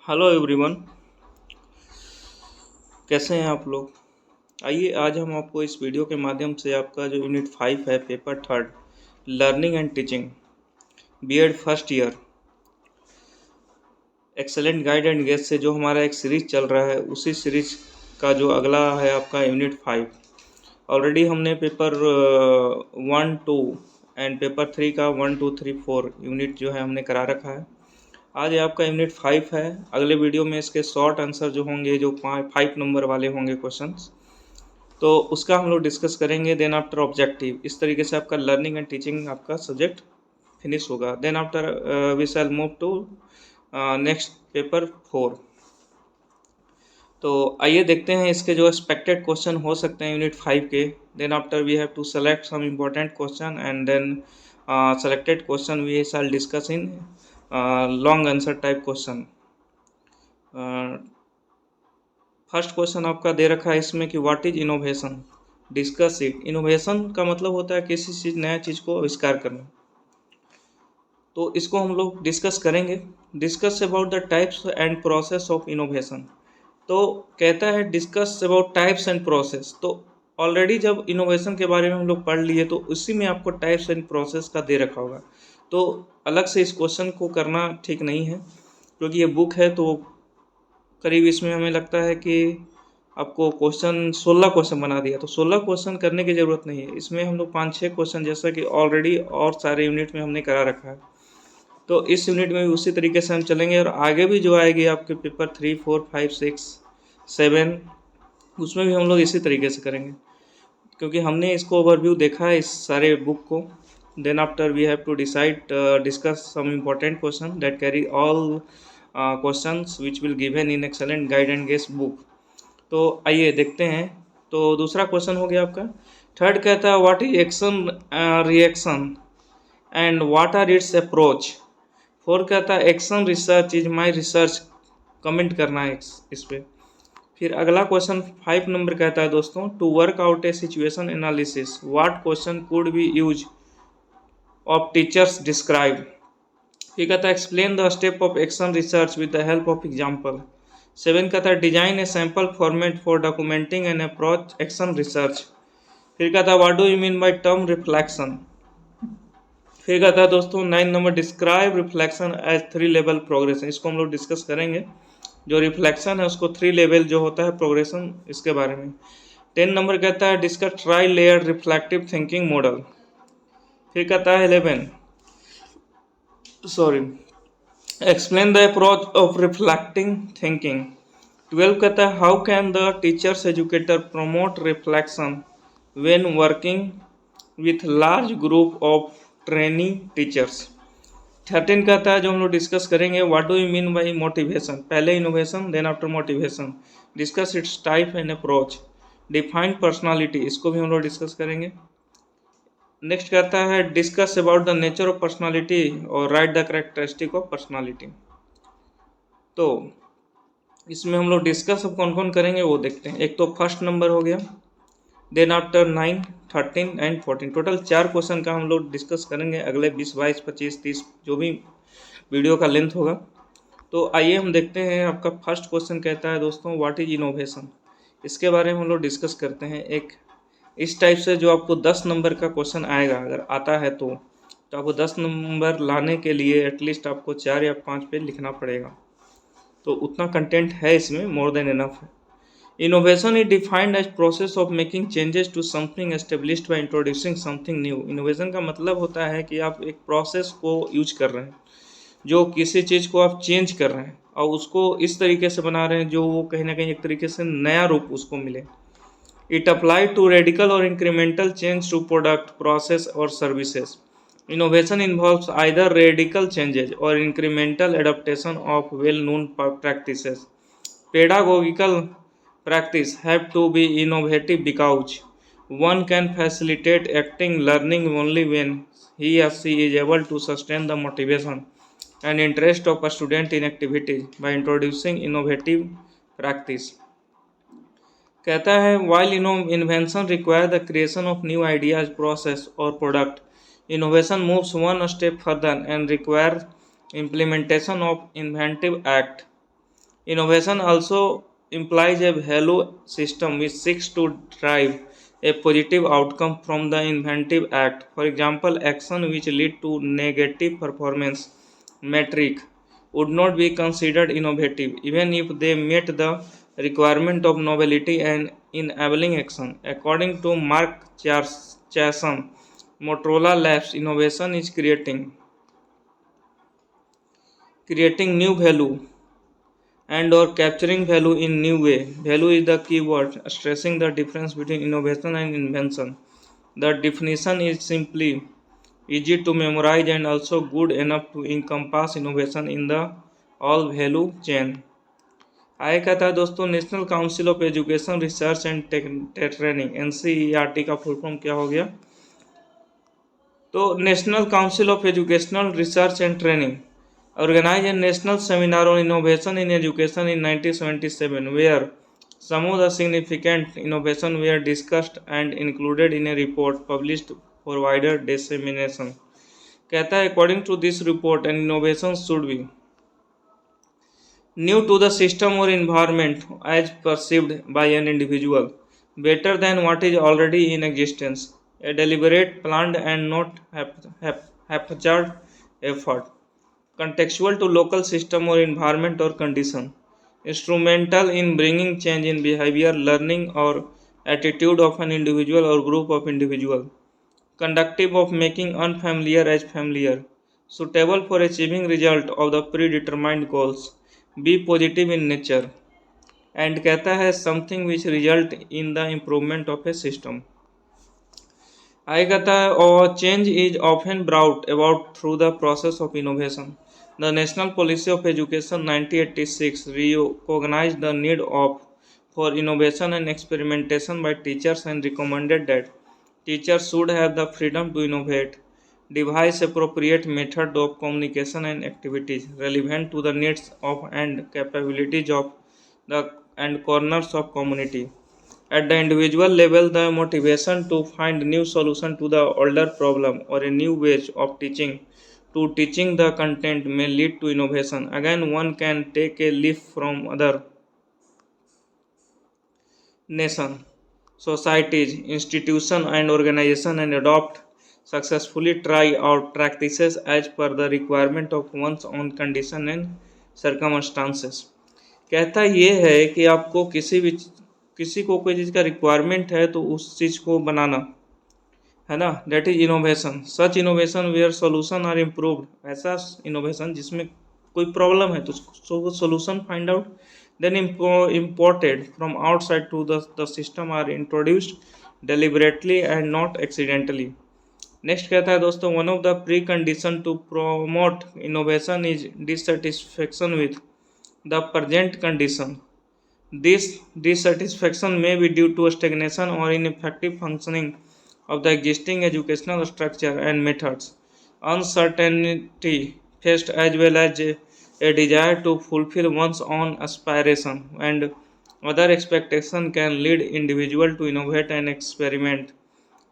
Hello everyone, कैसे हैं आप लोग। आइए आज हम आपको इस वीडियो के माध्यम से आपका जो यूनिट 5 है, paper third, learning and teaching, BEd first year, excellent guide and guess से जो हमारा एक सीरीज चल रहा है, उसी सीरीज का जो अगला है आपका यूनिट 5। ऑलरेडी हमने पेपर 1 2 एंड पेपर 3 का 1 2 3 4 यूनिट जो है हमने करा रखा है। आज आपका यूनिट 5 है। अगले वीडियो में इसके शॉर्ट आंसर जो होंगे, जो 5 नंबर वाले होंगे क्वेश्चंस, तो उसका हम लोग डिस्कस करेंगे। देन आफ्टर ऑब्जेक्टिव, इस तरीके से आपका लर्निंग एंड टीचिंग आपका सब्जेक्ट फिनिश होगा। Then after we shall move to next paper 4। तो आइए देखते हैं इसके जो एक्सपेक्टेड क्वेश्चन हो सकते हैं यूनिट 5 के। Then after we have to select some important question and then selected question we shall discuss in long answer type question. First question आपका दे रखा है इसमें कि what is innovation, discuss it. Innovation का मतलब होता है किसी चीज़, नया चीज़ को आविष्कार करना। तो इसको हम लोग डिस्कस करेंगे। Discuss about the types and process of innovation. तो कहता है discuss about types and process. तो ऑलरेडी जब इनोवेशन के बारे में हम लोग पढ़ लिए, तो उसी में आपको टाइप्स एंड प्रोसेस का दे रखा होगा। तो अलग से इस क्वेश्चन को करना ठीक नहीं है, क्योंकि ये बुक है। तो करीब इसमें हमें लगता है कि आपको क्वेश्चन 16 क्वेश्चन बना दिया, तो 16 क्वेश्चन करने की ज़रूरत नहीं है। इसमें हम लोग 5-6 क्वेश्चन, जैसा कि ऑलरेडी और सारे यूनिट में हमने करा रखा है, तो इस यूनिट में भी उसी तरीके से हम चलेंगे। और आगे भी जो आएगी आपके पेपर 3 4 5 6 7, उसमें भी हम लोग इसी तरीके से करेंगे, क्योंकि हमने इसको ओवरव्यू देखा है इस सारे बुक को। Then after we have to decide discuss some important question that carry all questions which will given in excellent guide and guess book. तो आइए देखते हैं। तो दूसरा क्वेश्चन हो गया आपका। थर्ड कहता है what is action reaction and what are its approach. Four कहता है action research is my research, comment करना है इस पे। फिर अगला क्वेश्चन 5 नंबर कहता है दोस्तों, to work out a situation analysis what question could be use of teachers describe. फिर कहता है explain the step of action research with the help of example. 7 कहता है design a sample format for documenting and approach action research. फिर कहता है what do you mean by term reflection. फिर कहता है दोस्तों 9 number describe reflection as 3 level progression. इसको हम लोग डिस्कस करेंगे। जो रिफ्लेक्शन है उसको 3 लेवल जो होता है प्रोग्रेशन, इसके बारे में। 10 नंबर कहता है discuss try layer reflective thinking model. फिर कहता है 11 explain the approach of reflecting thinking. 12 कहता है how can the teachers educator promote reflection when working with large group of training teachers. 13 कहता है जो हम लोग डिस्कस करेंगे, what do you mean by motivation. पहले innovation, then after motivation, discuss its type and approach, define personality, इसको भी हम लोग डिस्कस करेंगे। नेक्स्ट कहता है discuss about the nature of personality और write the characteristic of personality. तो इसमें हम लोग डिस्कस अब कौन कौन करेंगे वो देखते हैं। एक तो फर्स्ट नंबर हो गया, then after 9 13 and 14, total 4 question का हम लोग डिस्कस करेंगे अगले 20 22 25 30 जो भी वीडियो का लेंथ होगा। तो आइए हम देखते हैं। आपका फर्स्ट क्वेश्चन कहता है दोस्तों व्हाट इज इनोवेशन। इसके बारे में हम लोग डिस्कस करते हैं। एक इस टाइप से जो आपको 10 नंबर का क्वेश्चन आएगा, अगर आता है तो आपको 10 नंबर लाने के लिए एटलीस्ट आपको 4 या 5 पेज लिखना पड़ेगा। तो उतना कंटेंट है इसमें, मोर देन इनफ है। Innovation is defined as process of making changes to something established by introducing something new. Innovation का मतलब होता है कि आप एक प्रोसेस को यूज कर रहे हैं, जो किसी चीज़ को आप चेंज कर रहे हैं और उसको इस तरीके से बना रहे हैं जो वो कहीं ना कहीं एक तरीके से नया रूप उसको मिले। इट अप्लाई टू रेडिकल और incremental change to product, process और services. Innovation involves either radical changes or incremental adaptation of well-known practices. Pedagogical practice have to be innovative because one can facilitate acting learning only when he or she is able to sustain the motivation and interest of a student in activities by introducing innovative practice. कहता है while invention require the creation of new ideas, process or product, innovation moves one step further and requires implementation of inventive act. Innovation also implies a value system which seeks to drive a positive outcome from the inventive act. For example, action which lead to negative performance metric would not be considered innovative even if they met the requirement of novelty and enabling action. According to Mark Chason, Motorola Labs innovation is creating new value and or capturing value in new way. Value is the keyword, stressing the difference between innovation and invention. The definition is simply easy to memorize and also good enough to encompass innovation in the all value chain. आगे कहता है दोस्तों, national council of education research and training NCERT का full form क्या हो गया? तो national council of educational research and training organized a national seminar on innovation in education in 1977, where some of the significant innovations were discussed and included in a report published for wider dissemination. कहता है, according to this report, an innovation should be new to the system or environment as perceived by an individual, better than what is already in existence, a deliberate, planned, and not haphazard effort, contextual to local system or environment or condition, instrumental in bringing change in behavior, learning, or attitude of an individual or group of individual, conductive of making unfamiliar as familiar, suitable for achieving result of the predetermined goals, be positive in nature, and कहता है something which result in the improvement of a system. आगे कहता है, और change is often brought about through the process of innovation. The National Policy of Education 1986 recognized the need for innovation and experimentation by teachers and recommended that teachers should have the freedom to innovate, devise appropriate method of communication and activities relevant to the needs of and capabilities of the and corners of community. At the individual level, the motivation to find new solution to the older problem or a new way of teaching the content may lead to innovation. Again, one can take a leaf from other nation, societies, institution and organization and adopt successfully try out practices as per the requirement of one's own condition and circumstances. कहता ये है कि आपको किसी को कोई चीज़ का requirement है तो उस चीज़ को बनाना है ना, that is innovation. Such innovation where solution are improved, ऐसा इनोवेशन जिसमें कोई प्रॉब्लम है तो उसको solution find out, then imported from outside to the system are introduced deliberately and not accidentally. Next कहता है दोस्तों, one of the precondition to promote innovation is dissatisfaction with the present condition. This dissatisfaction may be due to stagnation or ineffective functioning of the existing educational structure and methods, uncertainty faced as well as a desire to fulfill one's own aspiration and other expectation can lead individual to innovate and experiment.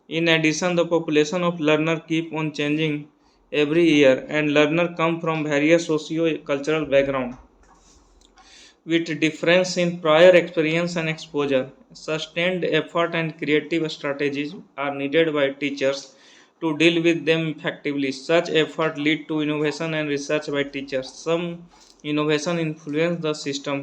In addition, the population of learner keep on changing every year and learner come from various socio-cultural background with difference in prior experience and exposure. Sustained effort and creative strategies are needed by teachers to deal with them effectively. Such effort lead to innovation and research by teachers. Some innovation influence the system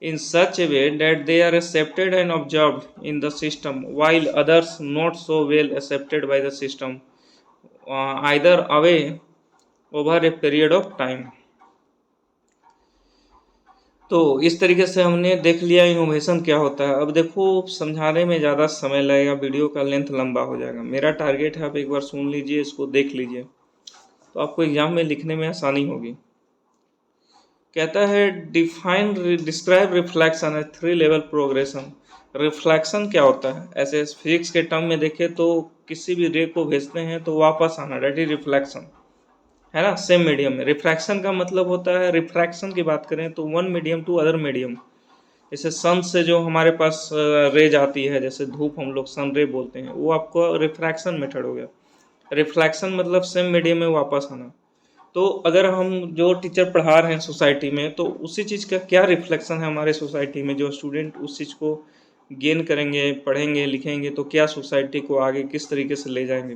in such a way that they are accepted and observed in the system, while others not so well accepted by the system, either away over a period of time. तो इस तरीके से हमने देख लिया innovation क्या होता है. अब देखो, समझाने में ज़्यादा समय लगेगा, वीडियो का लेंथ लंबा हो जाएगा. मेरा टारगेट है आप एक बार सुन लीजिए, इसको देख लीजिए तो आपको एग्जाम में लिखने में आसानी होगी. कहता है डिस्क्राइब रिफ्लेक्शन है 3 लेवल प्रोग्रेशन. रिफ्लेक्शन क्या होता है? ऐसे फिजिक्स के टर्म में देखें तो किसी भी रे को भेजते हैं तो वापस आना, डेट इज रिफ्लेक्शन, है ना, सेम मीडियम में. रिफ्रैक्शन का मतलब होता है, रिफ्रैक्शन की बात करें तो one medium to other medium. जैसे सन से जो हमारे पास रेज आती है, जैसे धूप हम लोग सन रे बोलते हैं, वो आपको रिफ्रैक्शन मेथड हो गया. रिफ्लेक्शन मतलब सेम मीडियम में वापस आना. तो अगर हम जो टीचर पढ़ा रहे हैं सोसाइटी में, तो उसी चीज़ का क्या रिफ्लेक्शन है हमारे सोसाइटी में, जो स्टूडेंट उस चीज़ को गेन करेंगे, पढ़ेंगे, लिखेंगे, तो क्या सोसाइटी को आगे किस तरीके से ले जाएंगे।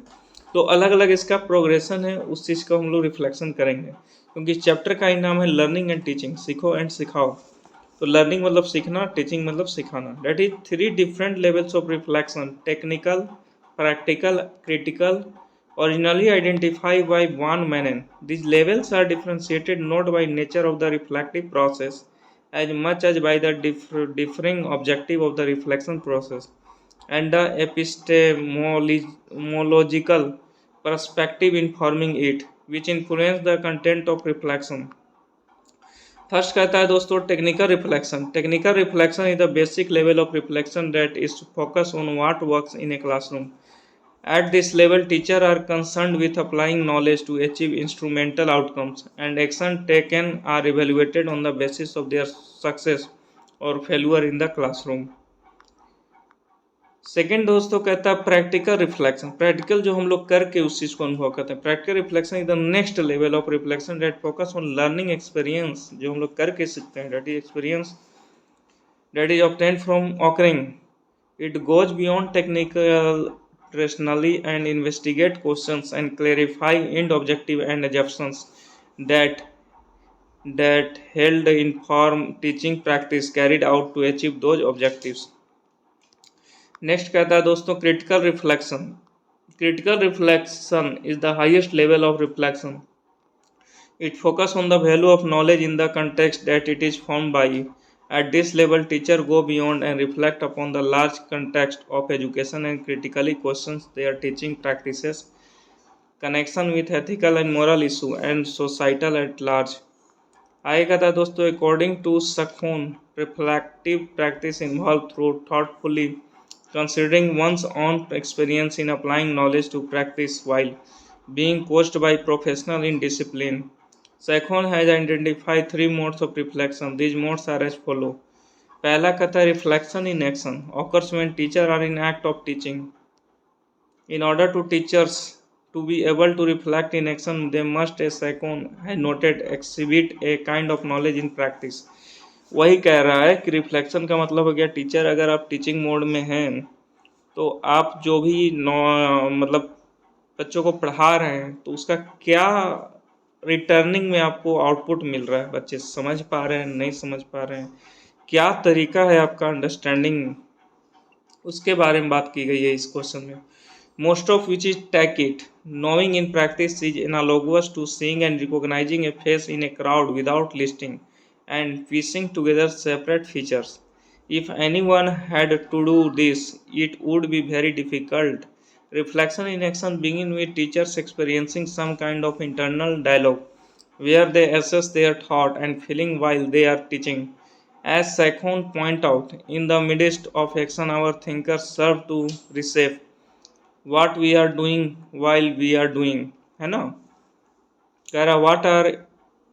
तो अलग अलग इसका प्रोग्रेशन है, उस चीज़ का हम लोग रिफ्लेक्शन करेंगे, क्योंकि इस चैप्टर का ही नाम है लर्निंग एंड टीचिंग, सीखो एंड सिखाओ। तो लर्निंग मतलब सीखना, टीचिंग मतलब सिखाना। That is 3 different levels of reflection: technical, practical, critical, originally identified by van Manen. These levels are differentiated not by nature of the reflective process as much as by the differing objective of the reflection process and the epistemological perspective informing it, which influence the content of reflection. First कहता है दोस्तों technical reflection. Technical reflection is the basic level of reflection that is focus on what works in a classroom. At this level, teachers are concerned with applying knowledge to achieve instrumental outcomes, and actions taken are evaluated on the basis of their success or failure in the classroom. Second दोस्तों कहता है practical reflection. Practical जो हम लोग करके उस चीज़ को अनुभव करते हैं। Practical reflection is the next level of reflection that focus on learning experience, जो हम लोग करके सीखते हैं, that is experience that is obtained from occurring. It goes beyond technical rationally and investigate questions and clarify end objective and assumptions that held inform teaching practice carried out to achieve those objectives. Next कहता है दोस्तों critical reflection. Critical reflection is the highest level of reflection. It focus on the value of knowledge in the context that it is formed by. At this level, teachers go beyond and reflect upon the large context of education and critically questions their teaching practices, connection with ethical and moral issue and societal at large. आएगा था दोस्तों according to Sakhon, reflective practice involved through thoughtfully considering one's own experience in applying knowledge to practice while being coached by professional in discipline. Sakhon has identified 3 modes of reflection. These modes are as follow. पहला कहता है reflection in action occurs when teachers are in act of teaching. In order to teachers to be able to reflect in action, they must, as Sakhon has noted, exhibit a kind of knowledge in practice. वही कह रहा है कि reflection का मतलब हो गया teacher अगर आप टीचिंग मोड में हैं तो आप जो भी मतलब बच्चों को पढ़ा रहे हैं तो उसका क्या रिटर्निंग में आपको आउटपुट मिल रहा है, बच्चे समझ पा रहे हैं, नहीं समझ पा रहे हैं, क्या तरीका है आपका अंडरस्टैंडिंग, उसके बारे में बात की गई है इस क्वेश्चन में। Most of which is tacit knowing in practice is analogous to seeing and recognising a face in a crowd without listing and piecing together separate features. If anyone had to do this, it would be very difficult. Reflection in action begins with teachers experiencing some kind of internal dialogue where they assess their thought and feeling while they are teaching. As Sakhon point out, in the midst of action, our thinkers serve to reshape what we are doing while we are doing. है ना, कह रहा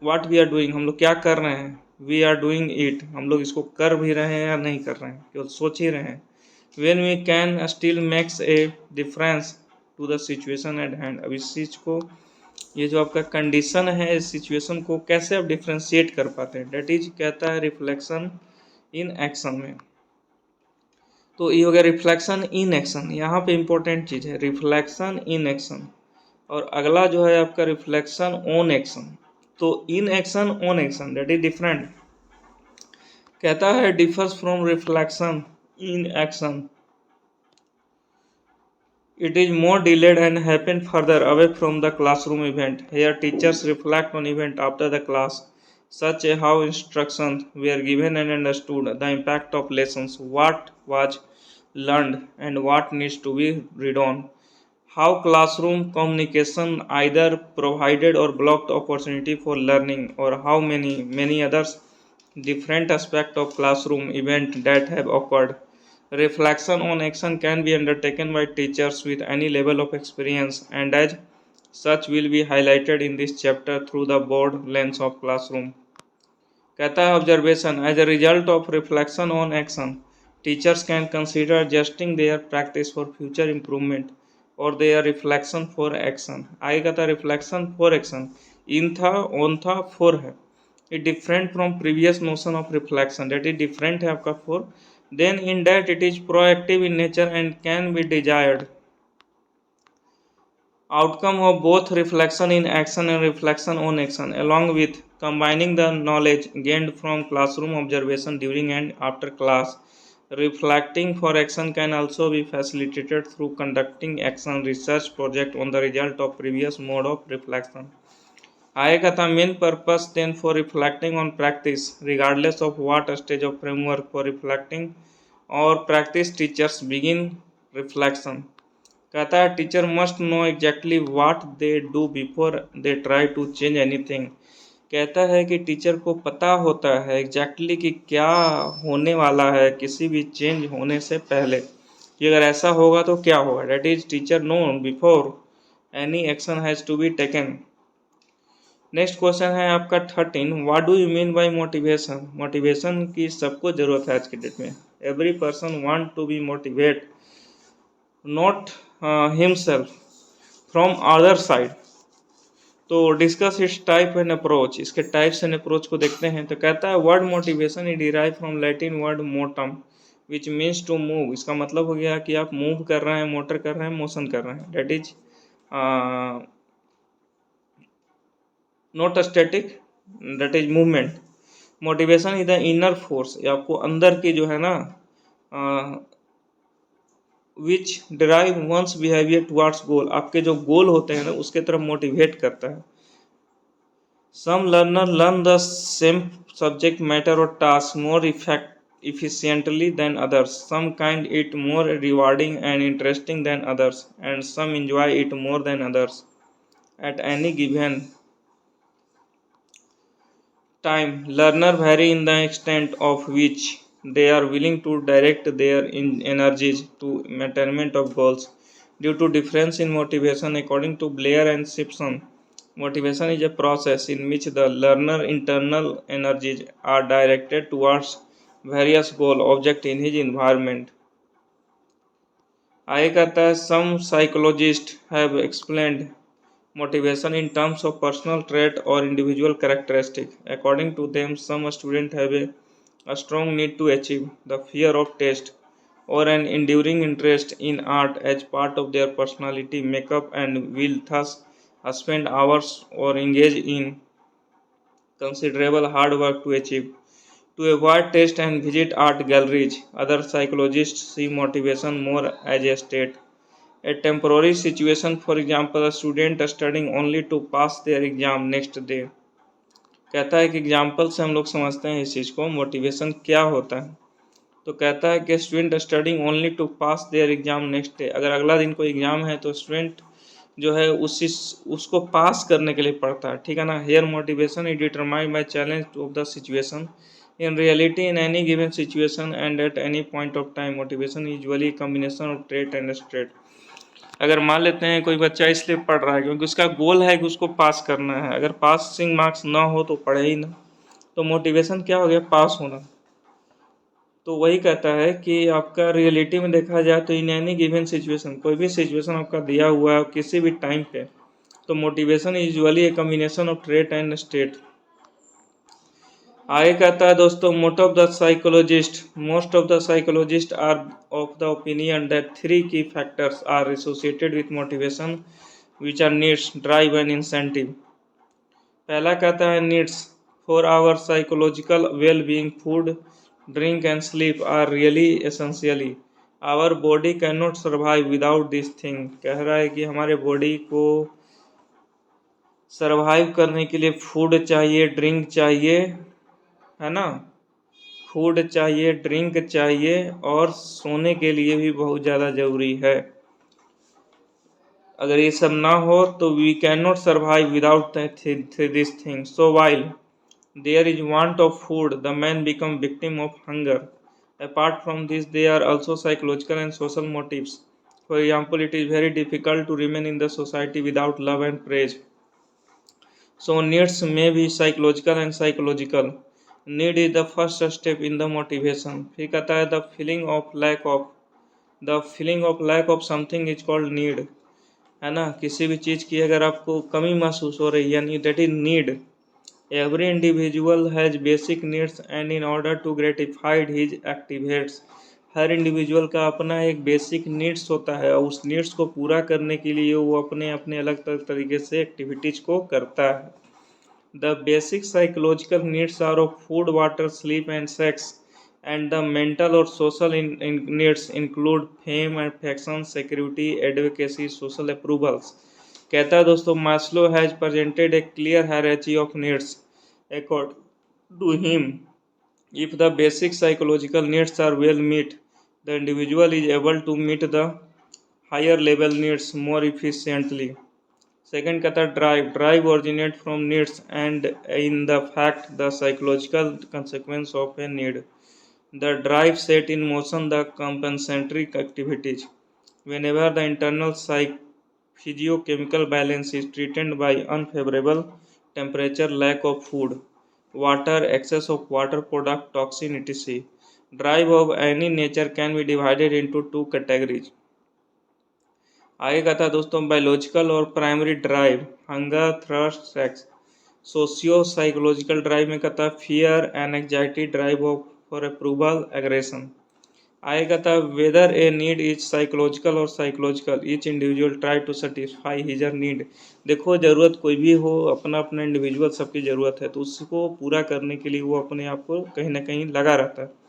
what we are doing, हम लोग क्या कर रहे हैं, we are doing it, हम लोग इसको कर भी रहे हैं या नहीं कर रहे हैं, केवल सोच ही रहे हैं। when we can still makes a difference to the situation at hand। अब इस चीज़ को, ये जो आपका कंडीशन है, इस सिचुएशन को कैसे आप डिफ्रेंशिएट कर पाते हैं, डेट इज कहता है रिफ्लेक्शन इन एक्शन में। तो ये हो गया रिफ्लेक्शन इन एक्शन। यहाँ पे इंपॉर्टेंट चीज़ है रिफ्लेक्शन इन एक्शन, और अगला जो है आपका रिफ्लेक्शन ऑन एक्शन। तो in action on action that is different. कहता है differs from reflection in action. It is more delayed and happen further away from the classroom event. Here teachers reflect on event after the class, such as how instructions were given and understood, the impact of lessons, what was learned and what needs to be read on, how classroom communication either provided or blocked opportunity for learning, or how many others different aspects of classroom event that have occurred. Reflection on action can be undertaken by teachers with any level of experience, and as such will be highlighted in this chapter through the broad lens of classroom. कहता है observation, as a result of reflection on action, teachers can consider adjusting their practice for future improvement or their reflection for action. आगे कहता है reflection for action, इन था, on था, four है। It different from previous notion of reflection, that is different है आपका four. Then in that it is proactive in nature and can be desired. Outcome of both reflection in action and reflection on action, along with combining the knowledge gained from classroom observation during and after class. Reflecting for action can also be facilitated through conducting action research project on the result of previous mode of reflection. आएगा था main purpose then for reflecting on practice, regardless of what stage of framework for reflecting or practice teachers begin reflection. कहता है teacher must know exactly what they do before they try to change anything. कहता है कि teacher को पता होता है exactly कि क्या होने वाला है किसी भी चेंज होने से पहले, कि अगर ऐसा होगा तो क्या होगा। That is teacher know before any action has to be taken. Next question है आपका 13, what do you mean by motivation. Motivation की सबको ज़रूरत है आज की डेट में। Every person want to be motivate not himself from other side. तो discuss its type and approach, इसके टाइप्स एंड अप्रोच को देखते हैं। तो कहता है word motivation is derive from Latin word मोटम which means to move. इसका मतलब हो गया कि आप मूव कर रहे हैं, मोटर कर रहे हैं, मोशन कर रहे हैं। That is not static, that is movement. Motivation is the inner force, ये आपको अंदर की जो है ना which derive one's behaviour towards goal, आपके जो गोल होते हैं ना उसके तरफ मोटिवेट करता है। Some learner learn the same subject matter और task more efficiently than others. Some find it more rewarding and interesting than others, and some enjoy it more than others. At any given time, learners vary in the extent of which they are willing to direct their energies to attainment of goals. Due to difference in motivation, according to Blair and Simpson, motivation is a process in which the learner's internal energies are directed towards various goal objects in his environment. I कहता है some psychologists have explained motivation in terms of personal trait or individual characteristic. According to them, some students have a strong need to achieve, the fear of test, or an enduring interest in art as part of their personality makeup and will thus spend hours or engage in considerable hard work to achieve. To avoid test and visit art galleries, other psychologists see motivation more as a state, a temporary situation. For example, a student studying only to pass their exam next day. कहता है कि example से हम लोग समझते हैं इस चीज़ को मोटिवेशन क्या होता है। तो कहता है कि student studying only to pass their exam next day, अगर अगला दिन कोई एग्जाम है तो स्टूडेंट जो है उसको पास करने के लिए पढ़ता है, ठीक है ना। Here motivation is determined by challenge of the situation in reality in any given situation and at any point of time. Motivation usually combination of trait and state. अगर मान लेते हैं कोई बच्चा इसलिए पढ़ रहा है क्योंकि उसका गोल है कि उसको पास करना है, अगर पासिंग मार्क्स ना हो तो पढ़े ही ना, तो मोटिवेशन क्या हो गया, पास होना। तो वही कहता है कि आपका रियलिटी में देखा जाए तो इन एनी गिवन सिचुएशन, कोई भी सिचुएशन आपका दिया हुआ है किसी भी टाइम पे, तो motivation is usually a combination of trait and state. आगे कहता है दोस्तों, most of the psychologist are of the opinion that 3 key factors are associated with motivation which are needs, drive and incentive. पहला कहता है needs for our psychological well being, food, drink and sleep are really essentially, our body can not survive without this thing. कह रहा है कि हमारे body को survive करने के लिए फूड चाहिए, ड्रिंक चाहिए, है ना, फूड चाहिए, ड्रिंक चाहिए, और सोने के लिए भी बहुत ज़्यादा ज़रूरी है। अगर ये सब ना हो तो we can not survive without this thing. So while there is want of food the man become victim of hunger. Apart from this there are also psychological and social motives. For example, it is very difficult to remain in the society without love and praise. So needs may be psychological and psychological. Need is the first step in the motivation. फिर कहता है the feeling of lack of something is called need. है ना, किसी भी चीज़ की अगर आपको कमी महसूस हो रही है, यानी that is need. Every individual has basic needs and in order to gratified his activates. हर इंडिविजुअल का अपना एक बेसिक नीड्स होता है और उस नीड्स को पूरा करने के लिए वो अपने अपने अलग अलग तरीके से एक्टिविटीज को करता है। The basic psychological needs are of food, water, sleep, and sex, and the mental or social needs include fame, affection, security, advocacy, social approvals. कहता है दोस्तों, Maslow has presented a clear hierarchy of needs. According to him, if the basic psychological needs are well met, the individual is able to meet the higher level needs more efficiently. Second कहता है drive originate from needs and in the fact the psychological consequence of a need. The drive set in motion the compensatory activities. Whenever the internal physiochemical balance is threatened by unfavorable temperature, lack of food, water, excess of water product, toxin, etc. Drive of any nature can be divided into two categories. आगे का था दोस्तों biological और primary drive, hunger, thirst, sex. Socio psychological drive में कहता है fear and anxiety, drive of for approval, aggression. आगे का था whether a need is psychological और psychological, each individual try to satisfy his need. देखो ज़रूरत कोई भी हो, अपना अपना इंडिविजुअल सबकी ज़रूरत है, तो उसको पूरा करने के लिए वो अपने आप को कहीं ना कहीं लगा रहता है।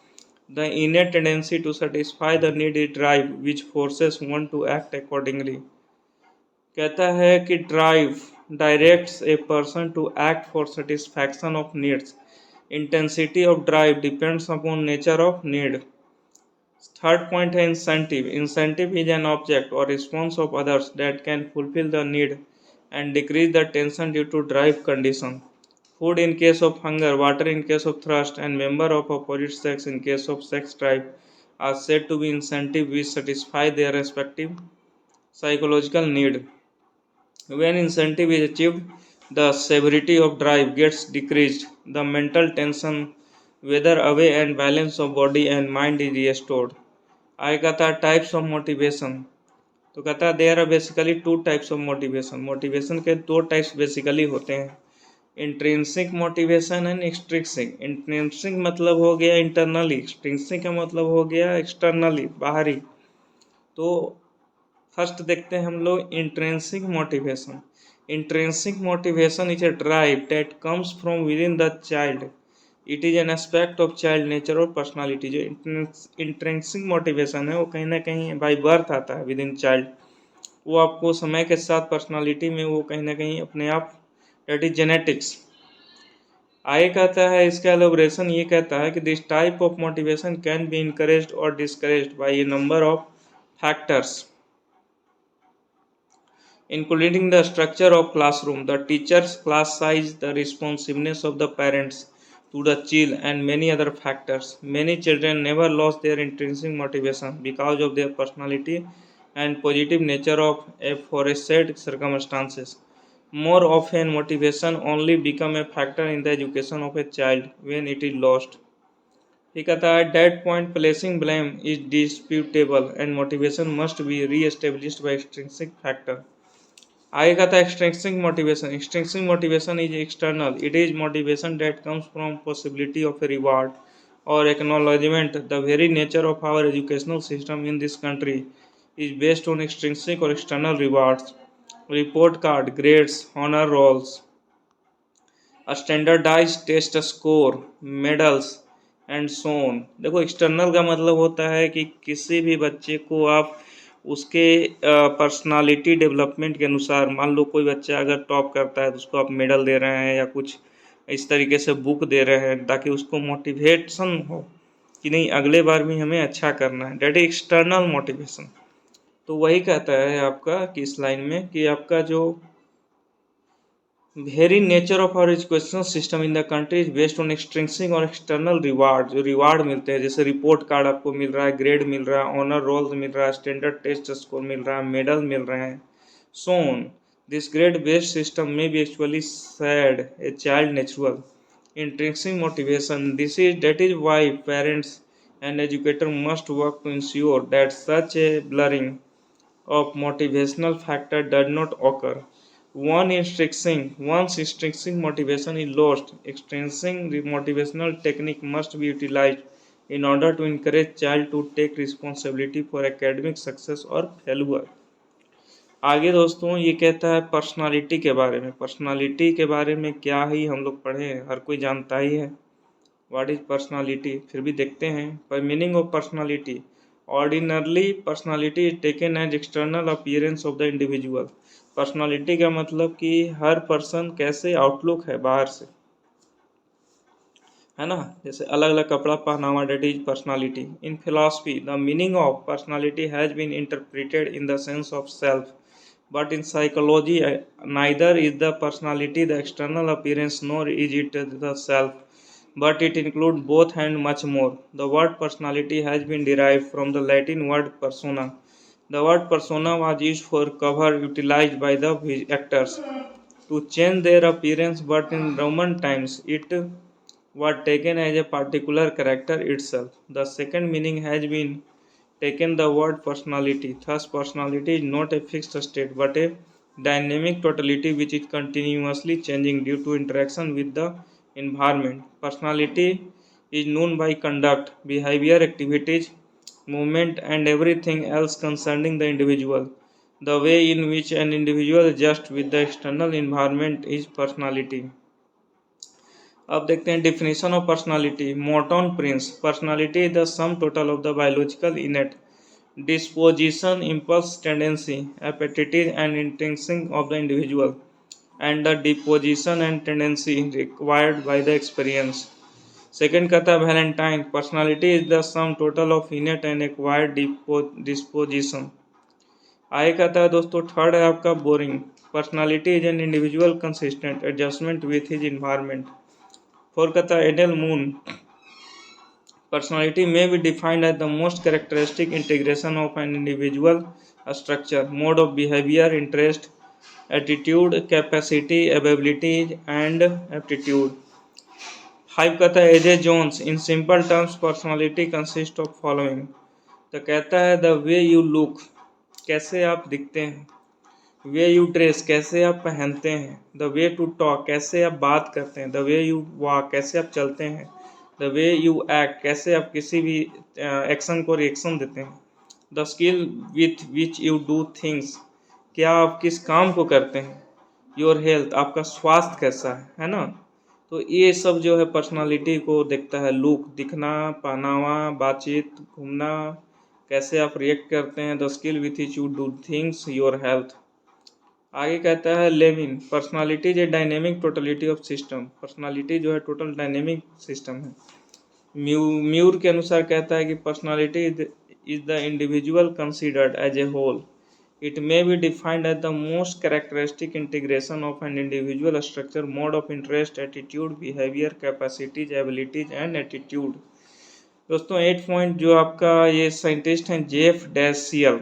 The innate tendency to satisfy the need is drive, which forces one to act accordingly. कहता है कि drive directs a person to act for satisfaction of needs. Intensity of drive depends upon nature of need. Third point है incentive. Incentive is an object or response of others that can fulfill the need and decrease the tension due to drive condition. Food in case of hunger, water in case of thirst, and member of opposite sex in case of sex drive are said to be incentive which satisfy their respective psychological need. When incentive is achieved, the severity of drive gets decreased, the mental tension, weather away, and balance of body and mind is restored. I कहता है types of motivation. तो कहता है there are basically two types of motivation. Motivation के दो types basically होते हैं, intrinsic motivation and extrinsic. Intrinsic मतलब हो गया इंटरनली, एक्सट्रिंसिक का मतलब हो गया एक्सटर्नली, बाहरी। तो फर्स्ट देखते हैं हम लोग intrinsic motivation. Intrinsic motivation is a drive that comes from with in the child. It is an aspect of child nature और पर्सनालिटी। जो इंट्रिंसिक मोटिवेशन है वो कहीं ना कहीं बाई बर्थ आता है विद इन चाइल्ड, वो आपको समय के साथ पर्सनालिटी में वो कहीं ना कहीं अपने आप, डेट इज जेनेटिक्स। आगे कहता है इसका एलोब्रेशन ये कहता है कि this type of motivation can be encouraged और discouraged by a number of factors including the structure of classroom, the teacher's class size, the responsiveness of the parents to the child, and many other factors. Many children never lost their intrinsic motivation because of their personality and positive nature of aforesaid circumstances. More often, motivation only become a factor in the education of a child when it is lost. He कहता है at that point placing blame is disputable and motivation must be re-established by extrinsic factor. आगे कहता है extrinsic motivation. Extrinsic motivation is external, it is motivation that comes from possibility of a reward और acknowledgement. The very nature of our educational system in this country is based on extrinsic और external rewards, report card, grades, honour rolls, standardize test score, medals and so on. देखो external का मतलब होता है कि किसी भी बच्चे को आप उसके पर्सनालिटी डेवलपमेंट के अनुसार, मान लो कोई बच्चा अगर टॉप करता है तो उसको आप मेडल दे रहे हैं या कुछ इस तरीके से बुक दे रहे हैं ताकि उसको मोटिवेशन हो कि नहीं अगले बार भी हमें अच्छा करना है, डेट एक्सटर्नल मोटिवेशन। तो वही कहता है आपका कि इस लाइन में कि आपका जो very nature of our educational system in the country is based on extrinsic और एक्सटर्नल रिवार्ड। जो रिवार्ड मिलते हैं जैसे रिपोर्ट कार्ड आपको मिल रहा है, ग्रेड मिल रहा है, ऑनर रोल्स मिल रहा है, स्टैंडर्ड टेस्ट स्कोर मिल रहा है, मेडल मिल रहे हैं, सोन। दिस ग्रेड बेस्ड सिस्टम में be actually sad a child natural intrinsic motivation. This is that is why parents and educator must work to ensure that such a blurring of motivational factor does not occur. Once intrinsic motivation is lost, extrinsic motivational technique must be utilized in order to encourage child to take responsibility for academic success or failure. आगे दोस्तों ये कहता है personality के बारे में। Personality के बारे में क्या ही हम लोग पढ़े हैं, हर कोई जानता ही है व्हाट इज पर्सनालिटी, फिर भी देखते हैं। पर meaning of personality, ordinarily personality is taken as external appearance of the individual. Personality का मतलब कि हर पर्सन कैसे आउटलुक है बाहर से, है ना, जैसे अलग अलग कपड़ा पहनावा, that is personality. In philosophy the meaning of personality has been interpreted in the sense of self, but in psychology neither is the personality the external appearance nor is it the self, but it includes both and much more. The word personality has been derived from the Latin word persona. The word persona was used for cover utilized by the actors to change their appearance, but in Roman times it was taken as a particular character itself. The second meaning has been taken the word personality. Thus, personality is not a fixed state but a dynamic totality which is continuously changing due to interaction with the environment. Personality is known by conduct, behavior, activities, movement, and everything else concerning the individual. The way in which an individual adjusts with the external environment is personality. अब देखते हैं definition of personality. Morton Prince. Personality is the sum total of the biological innate disposition, impulse, tendency, appetite, and intention of the individual, and the disposition and tendency required by the experience. Second कहता है Valentine. Personality is the sum total of innate and acquired disposition. आगे कहता है दोस्तों third है आपका boring. Personality is an individual consistent adjustment with his environment. Four कहता है एडल moon. Personality may be defined as the most characteristic integration of an individual structure, mode of behavior, interest, attitude, capacity, abilities, and aptitude. 5 कहता है A J Jones. In simple terms personality consist of following. तो कहता है the way you look, कैसे आप दिखते हैं, way you dress, कैसे आप पहनते हैं, द वे टू टॉक, कैसे आप बात करते हैं, द वे यू वॉक, कैसे आप चलते हैं, द वे यू एक्ट, कैसे आप किसी भी एक्शन को रिएक्शन देते हैं, the skill with which you do things, क्या आप किस काम को करते हैं, योर हेल्थ, आपका स्वास्थ्य कैसा है ना। तो ये सब जो है पर्सनालिटी को देखता है. लुक, दिखना, पहनावा, बातचीत, घूमना, कैसे आप रिएक्ट करते हैं, the skill with which you do things, your health. आगे कहता है Lewin. Personality is a dynamic totality of system. Personality जो है टोटल डायनेमिक सिस्टम है. म्यूर के अनुसार कहता है कि personality is the individual considered as a whole. It may be defined as the most characteristic integration of an individual structure, mode of interest, attitude, behaviour, capacities, abilities and attitude. दोस्तों 8 point जो आपका ये scientist हैं Jeff डैसियल,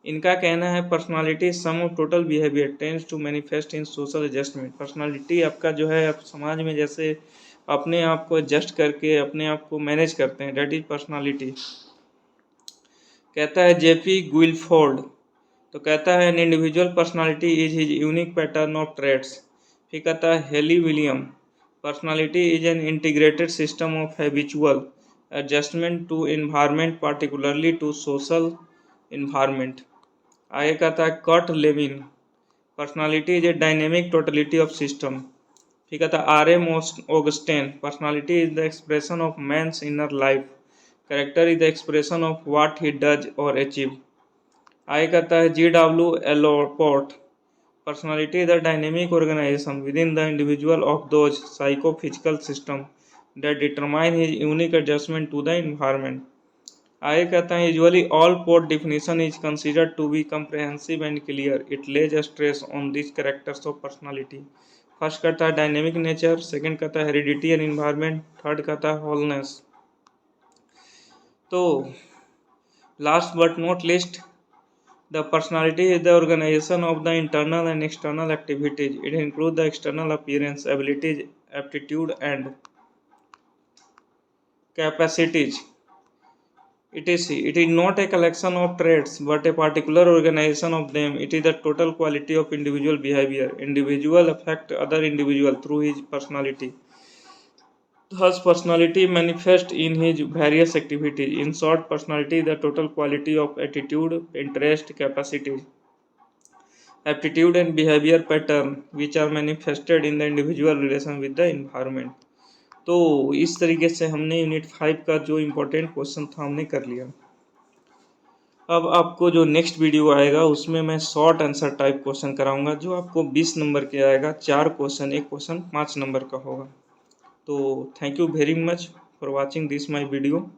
इनका कहना है personality sum of total behaviour tends to manifest in social adjustment. Personality आपका जो है आप समाज में जैसे अपने आप को एडजस्ट करके अपने आप को मैनेज करते हैं, डेट इज पर्सनालिटी. कहता है जेपी गुइलफोर्ड. तो कहता है an individual personality is his unique pattern of traits. फिर कहता है Healy William. Personality is an integrated system of habitual adjustment to environment, particularly to social environment. आगे कहता है Kurt Lewin. Personality is a dynamic totality of system. फिर कहता है R M Augustine. Personality is the expression of man's inner life. Character is the expression of what he does और achieve. आगे कहता है G W Allport. Personality is the dynamic organisation within the individual of those psychophysical system that determine his unique adjustment to the environment. आगे कहता है usually Allport definition is considered to be comprehensive and clear. It lays stress on this characters of personality. First कहता है dynamic nature, second कहता है heredity and environment, third कहता है wholeness. तो last but not least, the personality is the organisation of the internal and external activities. It include the external appearance, abilities, aptitude and capacities. It is not a collection of traits, but a particular organization of them. It is the total quality of individual behavior. Individual affect other individual through his personality. Thus, personality manifests in his various activities. In short, personality is the total quality of attitude, interest, capacity, aptitude, and behavior pattern which are manifested in the individual relation with the environment. तो इस तरीके से हमने unit 5 का जो important question था हमने कर लिया। अब आपको जो नेक्स्ट वीडियो आएगा उसमें मैं शॉर्ट आंसर टाइप क्वेश्चन कराऊंगा, जो आपको 20 नंबर के आएगा। 4 क्वेश्चन, एक क्वेश्चन 5 नंबर का होगा। तो thank you very much for watching this my video.